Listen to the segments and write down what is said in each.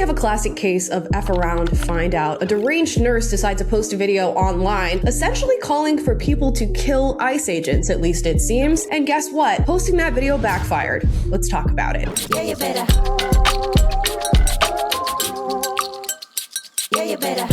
have a classic case of F around to find out. A deranged nurse decides to post a video online, essentially calling for people to kill ICE agents, at least it seems. And guess what? Posting that video backfired. Let's talk about it. Yeah, you better. Yeah, you better.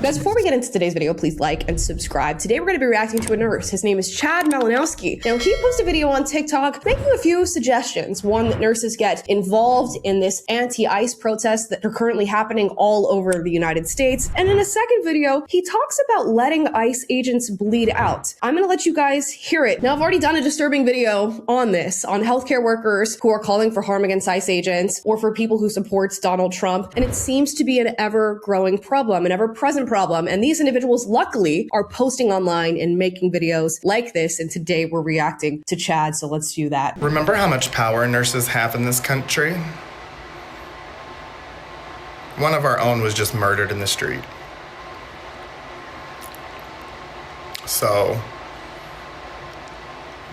Guys, before we get into today's video, please like and subscribe. Today we're going to be reacting to a nurse. His name is Chad Malinowski. Now, he posted a video on TikTok making a few suggestions. One, that nurses get involved in this anti-ICE protests that are currently happening all over the United States. And in a second video, he talks about letting ICE agents bleed out. I'm going to let you guys hear it. Now, I've already done a disturbing video on this, on healthcare workers who are calling for harm against ICE agents or for people who supports Donald Trump. And it seems to be an ever-growing problem, an ever-present problem. And these individuals, luckily, are posting online and making videos like this. And today we're reacting to Chad, so let's do that. Remember how much power nurses have in this country? One of our own was just murdered in the street. So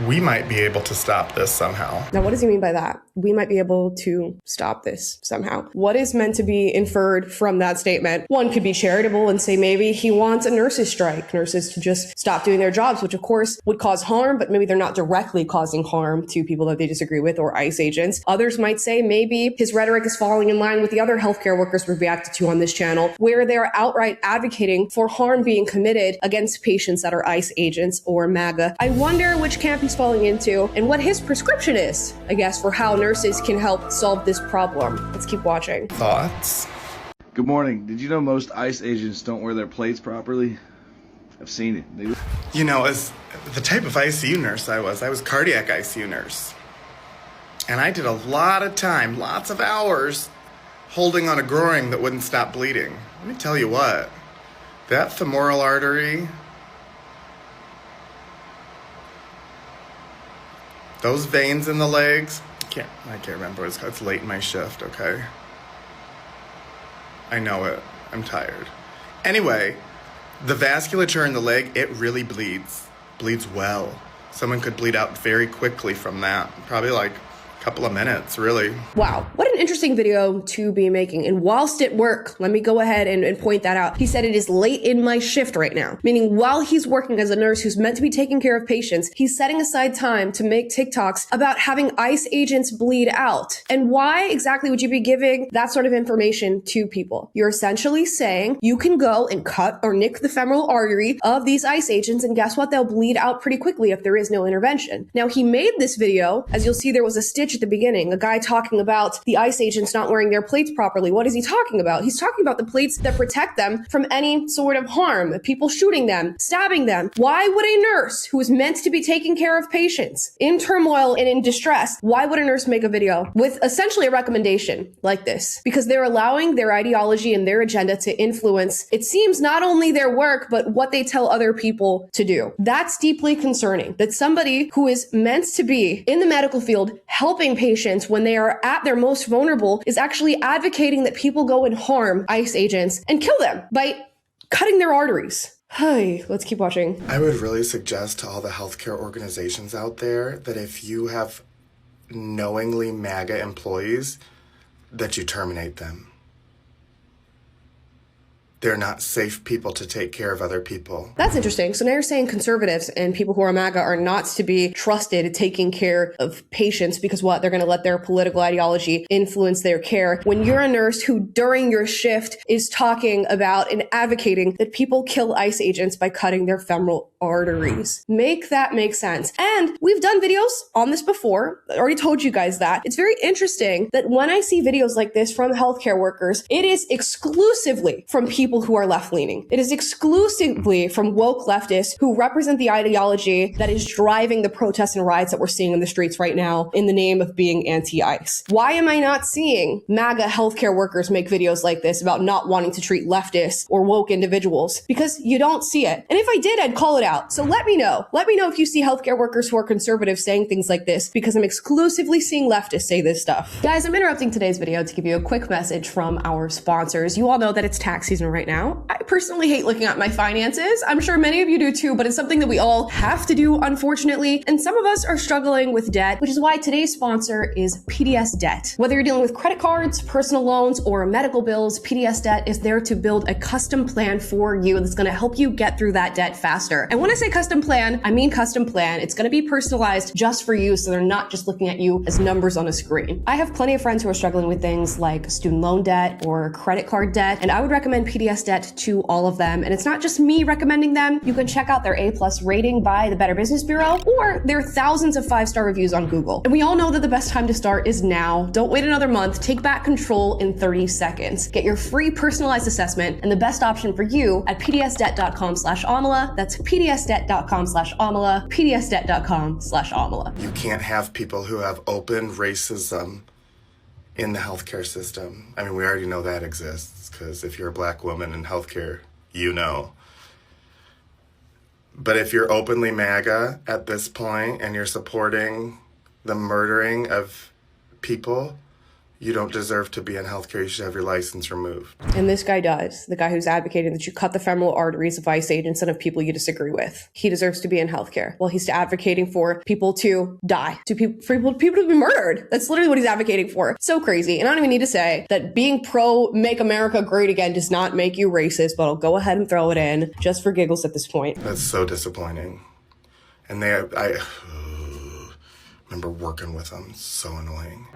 we might be able to stop this somehow. Now, what does he mean by that? We might be able to stop this somehow. What is meant to be inferred from that statement? One could be charitable and say maybe he wants a nurses' strike, nurses to just stop doing their jobs, which of course would cause harm, but maybe they're not directly causing harm to people that they disagree with or ICE agents. Others might say maybe his rhetoric is falling in line with the other healthcare workers we've reacted to on this channel, where they're outright advocating for harm being committed against patients that are ICE agents or MAGA. I wonder which camp he's falling into and what his prescription is, I guess, for how nurses can help solve this problem. Let's keep watching. Thoughts? Good morning. Did you know most ICE agents don't wear their plates properly? I've seen it. You know, as the type of ICU nurse I was cardiac ICU nurse. And I did a lot of time, lots of hours, holding on a groin that wouldn't stop bleeding. Let me tell you what, that femoral artery, those veins in the legs, I can't remember. It's late in my shift, okay? I know it. I'm tired. Anyway, the vasculature in the leg, it really bleeds. Bleeds well. Someone could bleed out very quickly from that. Probably like a couple of minutes, really. Wow, what an interesting video to be making. And whilst at work, let me go ahead and point that out. He said it is late in my shift right now, meaning while he's working as a nurse who's meant to be taking care of patients, he's setting aside time to make TikToks about having ICE agents bleed out. And why exactly would you be giving that sort of information to people? You're essentially saying you can go and cut or nick the femoral artery of these ICE agents, and guess what? They'll bleed out pretty quickly if there is no intervention. Now, he made this video, as you'll see, there was a stitch at the beginning, a guy talking about the ICE agents not wearing their plates properly. What is he talking about? He's talking about the plates that protect them from any sort of harm, people shooting them, stabbing them. Why would a nurse who is meant to be taking care of patients in turmoil and in distress, why would a nurse make a video with essentially a recommendation like this? Because they're allowing their ideology and their agenda to influence, it seems, not only their work, but what they tell other people to do. That's deeply concerning, that somebody who is meant to be in the medical field helping patients when they are at their most vulnerable is actually advocating that people go and harm ICE agents and kill them by cutting their arteries. Hey, let's keep watching. I would really suggest to all the healthcare organizations out there that if you have knowingly MAGA employees, that you terminate them. They're not safe people to take care of other people. That's interesting. So now you're saying conservatives and people who are MAGA are not to be trusted taking care of patients because what? They're going to let their political ideology influence their care. When you're a nurse who during your shift is talking about and advocating that people kill ICE agents by cutting their femoral arteries. Make that make sense. And we've done videos on this before. I already told you guys that. It's very interesting that when I see videos like this from healthcare workers, it is exclusively from people who are left-leaning. It is exclusively from woke leftists who represent the ideology that is driving the protests and riots that we're seeing in the streets right now in the name of being anti-ICE. Why am I not seeing MAGA healthcare workers make videos like this about not wanting to treat leftists or woke individuals? Because you don't see it. And if I did, I'd call it out. So let me know. Let me know if you see healthcare workers who are conservative saying things like this, because I'm exclusively seeing leftists say this stuff. Guys, I'm interrupting today's video to give you a quick message from our sponsors. You all know that it's tax season right right now. I personally hate looking at my finances. I'm sure many of you do too, but it's something that we all have to do, unfortunately. And some of us are struggling with debt, which is why today's sponsor is PDS Debt. Whether you're dealing with credit cards, personal loans, or medical bills, PDS Debt is there to build a custom plan for you that's going to help you get through that debt faster. And when I say custom plan, I mean custom plan. It's going to be personalized just for you, so they're not just looking at you as numbers on a screen. I have plenty of friends who are struggling with things like student loan debt or credit card debt, and I would recommend PDS Debt to all of them. And it's not just me recommending them. You can check out their A+ rating by the Better Business Bureau, or their thousands of 5-star reviews on Google. And we all know that the best time to start is now. Don't wait another month. Take back control in 30 seconds. Get your free personalized assessment and the best option for you at pdsdebt.com/Amala. That's pdsdebt.com/Amala, pdsdebt.com/Amala. You can't have people who have open racism in the healthcare system. I mean, we already know that exists, because if you're a black woman in healthcare, you know. But if you're openly MAGA at this point and you're supporting the murdering of people, you don't deserve to be in healthcare. You should have your license removed. And this guy does. The guy who's advocating that you cut the femoral arteries of ICE agents and of people you disagree with. He deserves to be in healthcare. Well, he's advocating for people to die, for people to be murdered. That's literally what he's advocating for. So crazy. And I don't even need to say that being pro Make America Great Again does not make you racist, but I'll go ahead and throw it in just for giggles at this point. That's so disappointing. And I remember working with them. So annoying.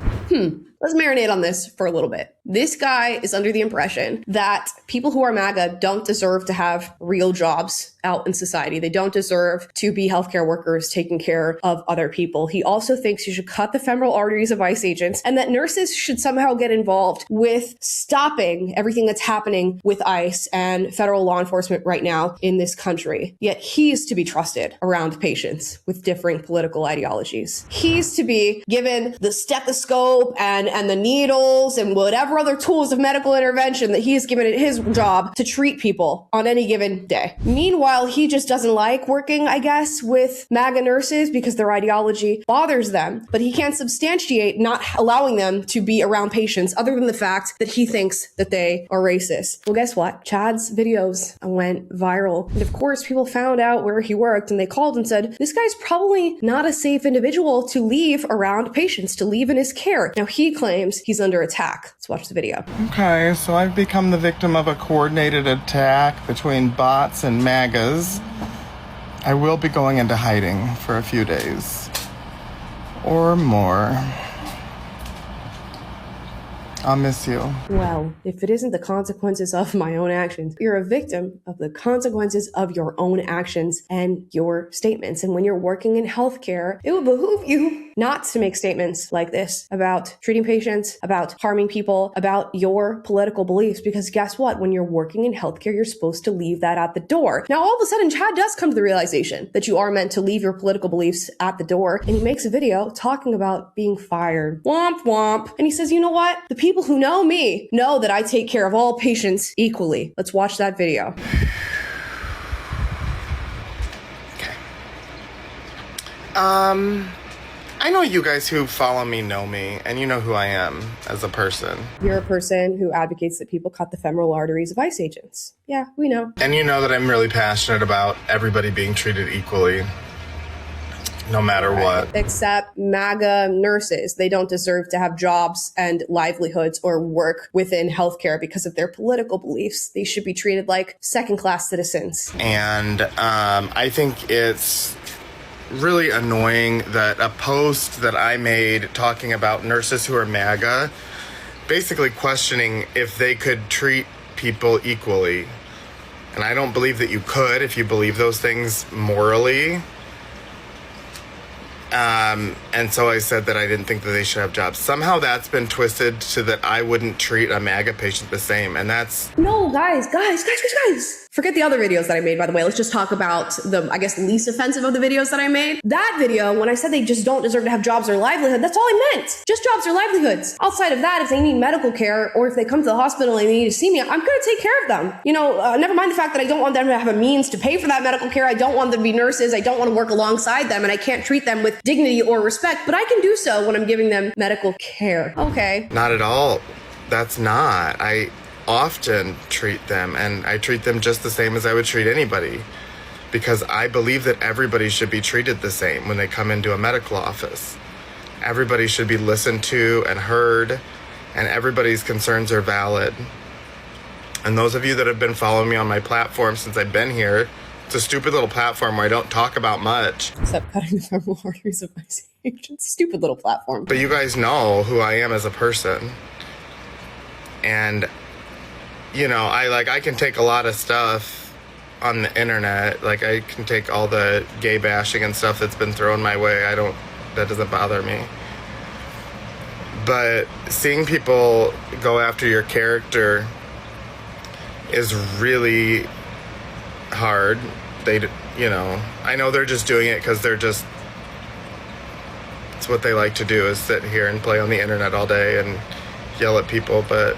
Let's marinate on this for a little bit. This guy is under the impression that people who are MAGA don't deserve to have real jobs out in society. They don't deserve to be healthcare workers taking care of other people. He also thinks you should cut the femoral arteries of ICE agents and that nurses should somehow get involved with stopping everything that's happening with ICE and federal law enforcement right now in this country. Yet he's to be trusted around patients with differing political ideologies. He's to be given the stethoscope and the needles and whatever other tools of medical intervention that he has given it his job to treat people on any given day. Meanwhile, he just doesn't like working, I guess, with MAGA nurses because their ideology bothers them, but he can't substantiate not allowing them to be around patients other than the fact that he thinks that they are racist. Well, guess what? Chad's videos went viral. And of course, people found out where he worked and they called and said, this guy's probably not a safe individual to leave around patients, to leave in his care. Now, he claims he's under attack. Let's watch the video. Okay, so I've become the victim of a coordinated attack between bots and MAGAs. I will be going into hiding for a few days. Or more. I'll miss you. Well, if it isn't the consequences of my own actions, you're a victim of the consequences of your own actions and your statements. And when you're working in healthcare, it would behoove you not to make statements like this about treating patients, about harming people, about your political beliefs. Because guess what? When you're working in healthcare, you're supposed to leave that at the door. Now, all of a sudden, Chad does come to the realization that you are meant to leave your political beliefs at the door. And he makes a video talking about being fired. Womp womp. And he says, you know what? The people who know me know that I take care of all patients equally. Let's watch that video. Okay. I know you guys who follow me know me, and you know who I am as a person. You're a person who advocates that people cut the femoral arteries of ICE agents. Yeah, we know. And you know that I'm really passionate about everybody being treated equally, no matter what. Except MAGA nurses. They don't deserve to have jobs and livelihoods or work within healthcare because of their political beliefs. They should be treated like second-class citizens. And I think it's really annoying that a post that I made talking about nurses who are MAGA, basically questioning if they could treat people equally. And I don't believe that you could if you believe those things morally. And so I said that I didn't think that they should have jobs. Somehow that's been twisted to that I wouldn't treat a MAGA patient the same. And that's... No, guys. Forget the other videos that I made, by the way. Let's just talk about the, I guess, least offensive of the videos that I made. That video, when I said they just don't deserve to have jobs or livelihood, that's all I meant. Just jobs or livelihoods. Outside of that, if they need medical care or if they come to the hospital and they need to see me, I'm going to take care of them. You know, never mind the fact that I don't want them to have a means to pay for that medical care. I don't want them to be nurses. I don't want to work alongside them, and I can't treat them with dignity or respect, but I can do so when I'm giving them medical care. Okay. Not at all. That's not. often treat them, and I treat them just the same as I would treat anybody, because I believe that everybody should be treated the same when they come into a medical office. Everybody should be listened to and heard, and everybody's concerns are valid. And those of you that have been following me on my platform since I've been here, it's a stupid little platform where I don't talk about much. Except cutting the femoral arteries of my sage. It's a stupid little platform. But you guys know who I am as a person. And, you know, I can take a lot of stuff on the internet. Like, I can take all the gay bashing and stuff that's been thrown my way. That doesn't bother me. But seeing people go after your character is really hard. I know they're just doing it because it's what they like to do, is sit here and play on the internet all day and yell at people, but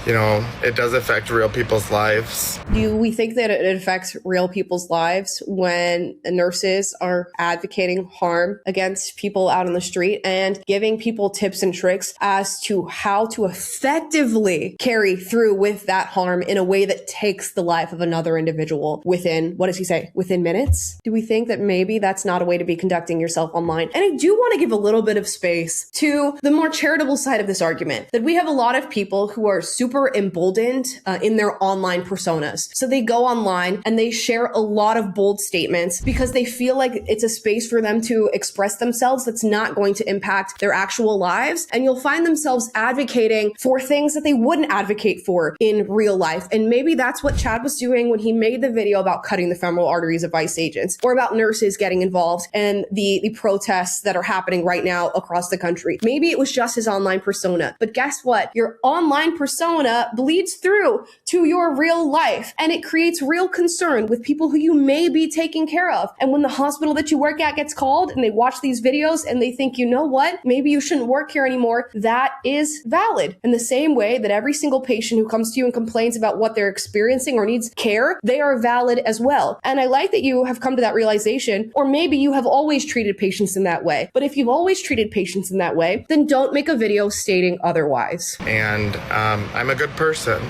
it does affect real people's lives. Do we think that it affects real people's lives when nurses are advocating harm against people out on the street and giving people tips and tricks as to how to effectively carry through with that harm in a way that takes the life of another individual within, what does he say, within minutes? Do we think that maybe that's not a way to be conducting yourself online? And I do want to give a little bit of space to the more charitable side of this argument, that we have a lot of people who are super emboldened in their online personas. So they go online and they share a lot of bold statements because they feel like it's a space for them to express themselves that's not going to impact their actual lives. And you'll find themselves advocating for things that they wouldn't advocate for in real life. And maybe that's what Chad was doing when he made the video about cutting the femoral arteries of ICE agents, or about nurses getting involved and the protests that are happening right now across the country. Maybe it was just his online persona, but guess what? Your online persona bleeds through to your real life, and it creates real concern with people who you may be taking care of. And when the hospital that you work at gets called and they watch these videos and they think, you know what, maybe you shouldn't work here anymore, that is valid. In the same way that every single patient who comes to you and complains about what they're experiencing or needs care, they are valid as well. And I like that you have come to that realization, or maybe you have always treated patients in that way. But if you've always treated patients in that way, then don't make a video stating otherwise. And I'm a good person,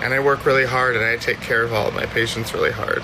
and I work really hard, and I take care of all of my patients really hard.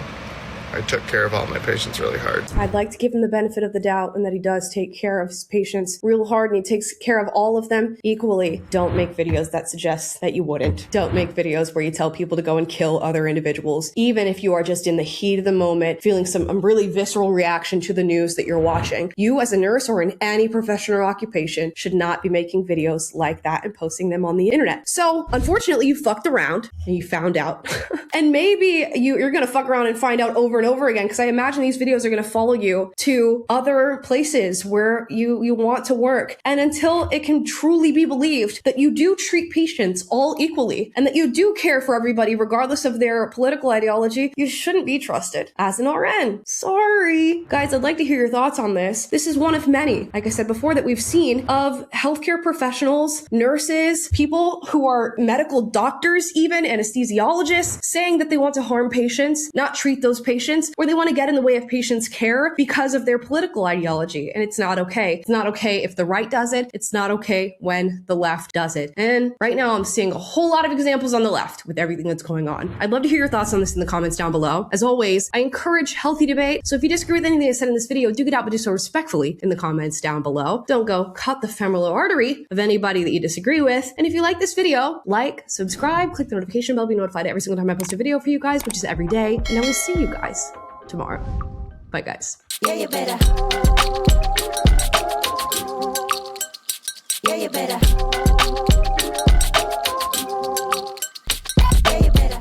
I took care of all my patients really hard. I'd like to give him the benefit of the doubt and that he does take care of his patients real hard and he takes care of all of them equally. Don't make videos that suggest that you wouldn't. Don't make videos where you tell people to go and kill other individuals, even if you are just in the heat of the moment, feeling some really visceral reaction to the news that you're watching. You as a nurse or in any profession or occupation should not be making videos like that and posting them on the internet. So unfortunately, you fucked around and you found out. And maybe you're going to fuck around and find out over and over again, because I imagine these videos are going to follow you to other places where you want to work. And until it can truly be believed that you do treat patients all equally and that you do care for everybody regardless of their political ideology, you shouldn't be trusted as an RN. Sorry. Guys, I'd like to hear your thoughts on this. This is one of many, like I said before, that we've seen of healthcare professionals, nurses, people who are medical doctors, even anesthesiologists, saying that they want to harm patients, not treat those patients, or they want to get in the way of patients' care because of their political ideology. And it's not okay. It's not okay if the right does it. It's not okay when the left does it. And right now I'm seeing a whole lot of examples on the left with everything that's going on. I'd love to hear your thoughts on this in the comments down below. As always, I encourage healthy debate. So if you disagree with anything I said in this video, do get out, but do so respectfully in the comments down below. Don't go cut the femoral artery of anybody that you disagree with. And if you like this video, like, subscribe, click the notification bell, be notified every single time I post a video for you guys, which is every day. And I will see you guys tomorrow. Bye, guys. Yeah, you better. Yeah, you better.